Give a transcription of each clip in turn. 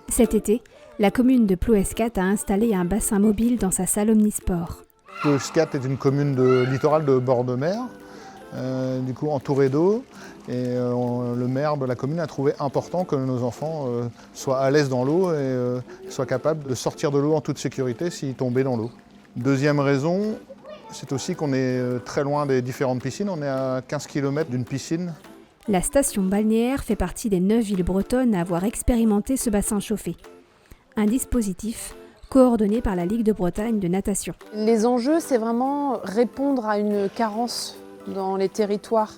Cet été, la commune de Ploescat a installé un bassin mobile dans sa salle omnisport. Ploescat est une commune de littorale de bord de mer, entourée d'eau. Et le maire de la commune a trouvé important que nos enfants soient à l'aise dans l'eau et soient capables de sortir de l'eau en toute sécurité s'ils tombaient dans l'eau. Deuxième raison, c'est aussi qu'on est très loin des différentes piscines. On est à 15 km d'une piscine. La station balnéaire fait partie des 9 villes bretonnes à avoir expérimenté ce bassin chauffé. Un dispositif coordonné par la Ligue de Bretagne de natation. Les enjeux, c'est vraiment répondre à une carence dans les territoires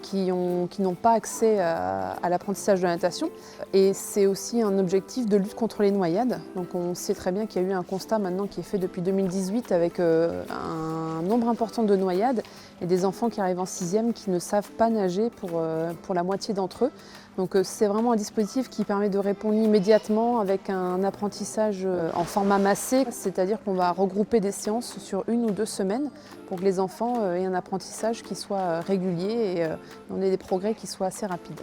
qui n'ont pas accès à l'apprentissage de la natation. Et c'est aussi un objectif de lutte contre les noyades. Donc on sait très bien qu'il y a eu un constat maintenant qui est fait depuis 2018 avec un nombre important de noyades et des enfants qui arrivent en 6e qui ne savent pas nager pour la moitié d'entre eux. Donc c'est vraiment un dispositif qui permet de répondre immédiatement avec un apprentissage en format massé, c'est-à-dire qu'on va regrouper des séances sur 1 ou 2 semaines pour que les enfants aient un apprentissage qui soit régulier et on ait des progrès qui soient assez rapides.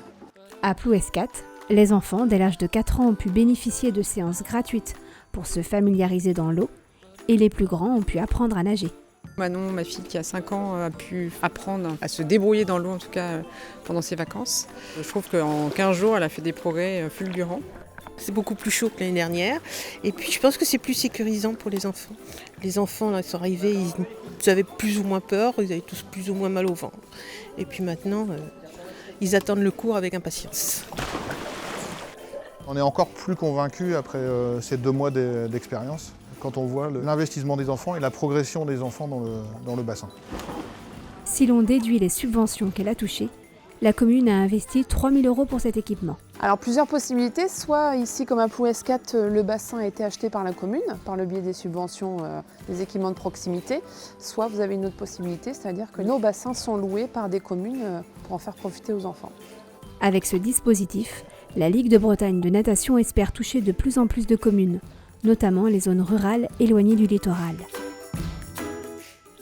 À Ploescat, les enfants dès l'âge de 4 ans ont pu bénéficier de séances gratuites pour se familiariser dans l'eau et les plus grands ont pu apprendre à nager. Manon, ma fille qui a 5 ans, a pu apprendre à se débrouiller dans l'eau, en tout cas pendant ses vacances. Je trouve qu'en 15 jours, elle a fait des progrès fulgurants. C'est beaucoup plus chaud que l'année dernière. Et puis je pense que c'est plus sécurisant pour les enfants. Les enfants, là, ils sont arrivés, ils avaient plus ou moins peur, ils avaient tous plus ou moins mal au ventre. Et puis maintenant, ils attendent le cours avec impatience. On est encore plus convaincus après ces 2 mois d'expérience quand on voit l'investissement des enfants et la progression des enfants dans le bassin. Si l'on déduit les subventions qu'elle a touchées, la commune a investi 3 000 € pour cet équipement. Alors plusieurs possibilités, soit ici comme à Ploescat, le bassin a été acheté par la commune par le biais des subventions des équipements de proximité, soit vous avez une autre possibilité, c'est-à-dire que nos bassins sont loués par des communes pour en faire profiter aux enfants. Avec ce dispositif, la Ligue de Bretagne de natation espère toucher de plus en plus de communes, notamment les zones rurales éloignées du littoral.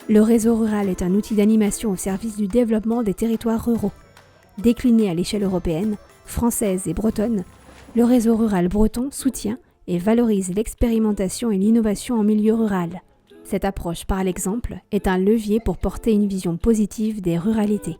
Le réseau rural est un outil d'animation au service du développement des territoires ruraux. Décliné à l'échelle européenne, française et bretonne, le réseau rural breton soutient et valorise l'expérimentation et l'innovation en milieu rural. Cette approche par l'exemple est un levier pour porter une vision positive des ruralités.